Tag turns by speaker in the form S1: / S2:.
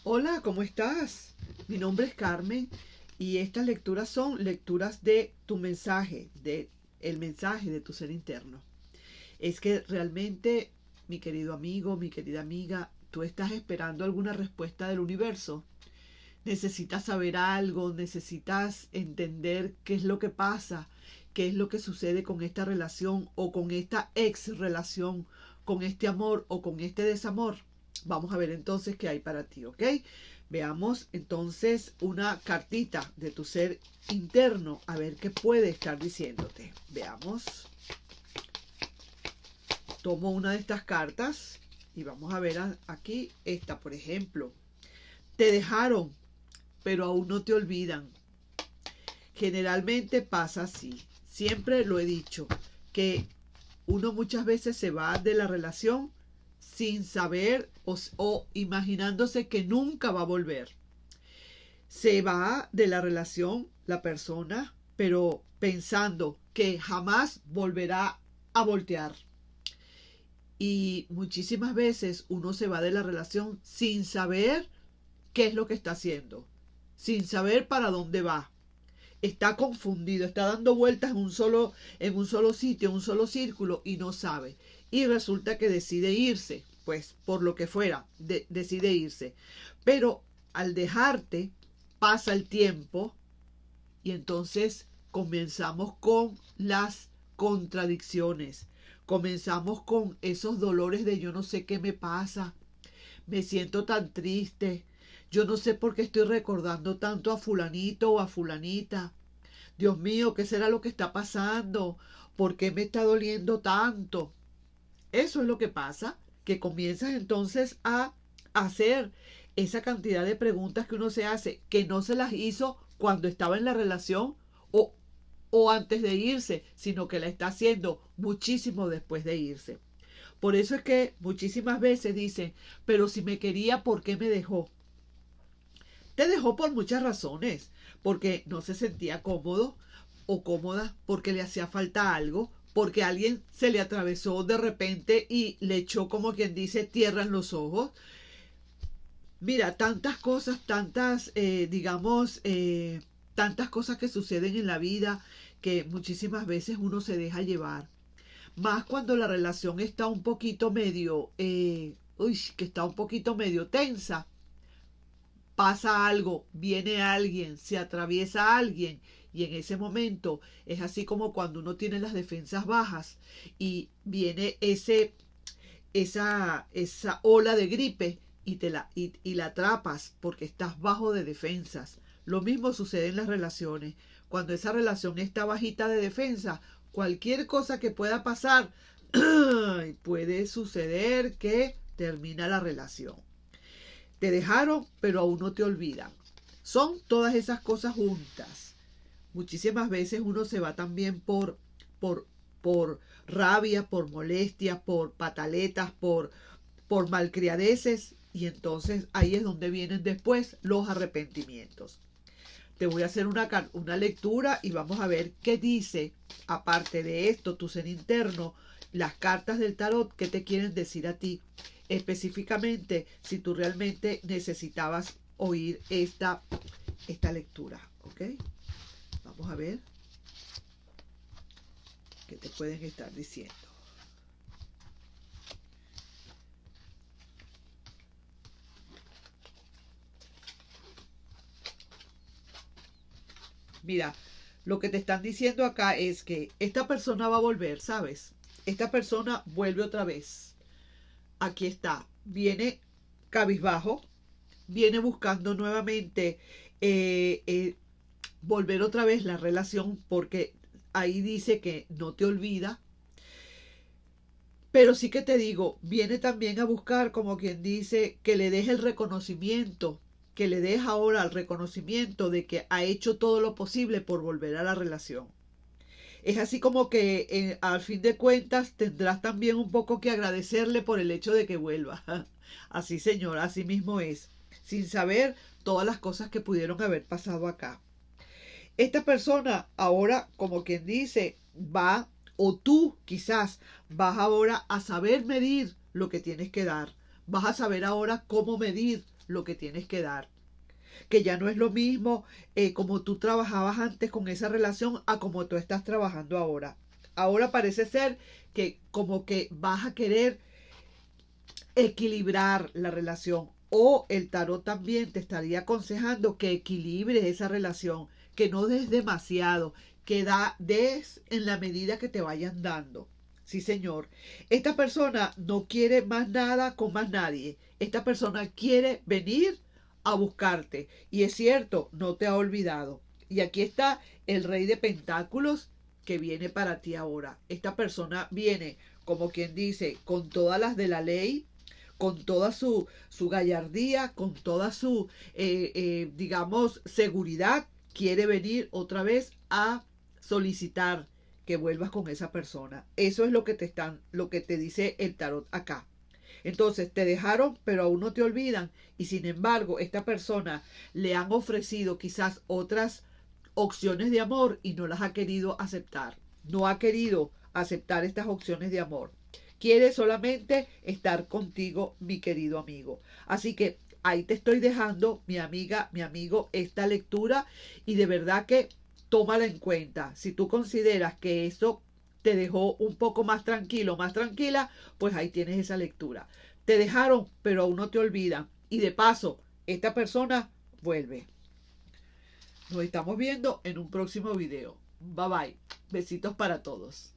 S1: Hola, ¿cómo estás? Mi nombre es Carmen y estas lecturas son lecturas de tu mensaje, de el mensaje de tu ser interno. Es que realmente, mi querido amigo, mi querida amiga, tú estás esperando alguna respuesta del universo. Necesitas saber algo, necesitas entender qué es lo que pasa, qué es lo que sucede con esta relación o con esta ex relación, con este amor o con este desamor. Vamos a ver entonces qué hay para ti, ¿ok? Veamos entonces una cartita de tu ser interno, a ver qué puede estar diciéndote. Veamos. Tomo una de estas cartas y vamos a ver aquí esta, por ejemplo. Te dejaron, pero aún no te olvidan. Generalmente pasa así. Siempre lo he dicho, que uno muchas veces se va de la relación sin saber o imaginándose que nunca va a volver. Se va de la relación la persona, pero pensando que jamás volverá a voltear. Y muchísimas veces uno se va de la relación sin saber qué es lo que está haciendo, sin saber para dónde va. Está confundido, está dando vueltas en un solo sitio, en un solo círculo y no sabe. Y resulta que decide irse, pues por lo que fuera, decide irse. Pero al dejarte, pasa el tiempo y entonces comenzamos con las contradicciones. Comenzamos con esos dolores de yo no sé qué me pasa, me siento tan triste, yo no sé por qué estoy recordando tanto a fulanito o a fulanita. Dios mío, ¿qué será lo que está pasando? ¿Por qué me está doliendo tanto? Eso es lo que pasa, que comienzas entonces a hacer esa cantidad de preguntas que uno se hace, que no se las hizo cuando estaba en la relación o, o antes de irse, sino que la está haciendo muchísimo después de irse. Por eso es que muchísimas veces dicen, pero si me quería, ¿por qué me dejó? Te dejó por muchas razones, porque no se sentía cómodo o cómoda, porque le hacía falta algo, porque alguien se le atravesó de repente y le echó, como quien dice, tierra en los ojos. Mira, tantas cosas, tantas cosas que suceden en la vida que muchísimas veces uno se deja llevar. Más cuando la relación está un poquito que está un poquito medio tensa. Pasa algo, viene alguien, se atraviesa alguien y en ese momento es así como cuando uno tiene las defensas bajas y viene esa ola de gripe y la atrapas porque estás bajo de defensas. Lo mismo sucede en las relaciones. Cuando esa relación está bajita de defensa, cualquier cosa que pueda pasar, puede suceder que termina la relación. Te dejaron, pero aún no te olvidan. Son todas esas cosas juntas. Muchísimas veces uno se va también por rabia, por molestia, por pataletas, por malcriadeces. Y entonces ahí es donde vienen después los arrepentimientos. Te voy a hacer una lectura y vamos a ver qué dice, aparte de esto, tu ser interno, las cartas del tarot, qué te quieren decir a ti. Específicamente, si tú realmente necesitabas oír esta lectura, ¿ok? Vamos a ver qué te pueden estar diciendo. Mira, lo que te están diciendo acá es que esta persona va a volver, ¿sabes? Esta persona vuelve otra vez. Aquí está, viene cabizbajo, viene buscando nuevamente volver otra vez la relación porque ahí dice que no te olvida. Pero sí que te digo, viene también a buscar, como quien dice, que le deje el reconocimiento, que le deje ahora el reconocimiento de que ha hecho todo lo posible por volver a la relación. Es así como que al fin de cuentas tendrás también un poco que agradecerle por el hecho de que vuelva. Así, señora, así mismo es, sin saber todas las cosas que pudieron haber pasado acá. Esta persona ahora, como quien dice, va, o tú quizás vas ahora a saber medir lo que tienes que dar. Vas a saber ahora cómo medir lo que tienes que dar. Que ya no es lo mismo como tú trabajabas antes con esa relación a como tú estás trabajando ahora. Ahora parece ser que como que vas a querer equilibrar la relación, o el tarot también te estaría aconsejando que equilibres esa relación, que no des demasiado, que des en la medida que te vayan dando. Sí, señor. Esta persona no quiere más nada con más nadie. Esta persona quiere venir a buscarte. Y es cierto, no te ha olvidado. Y aquí está el Rey de Pentáculos que viene para ti ahora. Esta persona viene, como quien dice, con todas las de la ley, con toda su gallardía, con toda su, digamos, seguridad. Quiere venir otra vez a solicitar que vuelvas con esa persona. Eso es lo que lo que te dice el tarot acá. Entonces te dejaron, pero aún no te olvidan. Y sin embargo, esta persona le han ofrecido quizás otras opciones de amor y no las ha querido aceptar. No ha querido aceptar estas opciones de amor. Quiere solamente estar contigo, mi querido amigo. Así que ahí te estoy dejando, mi amiga, mi amigo, esta lectura, y de verdad que tómala en cuenta. Si tú consideras que eso te dejó un poco más tranquilo, más tranquila, pues ahí tienes esa lectura. Te dejaron, pero aún no te olvidan. Y de paso, esta persona vuelve. Nos estamos viendo en un próximo video. Bye bye. Besitos para todos.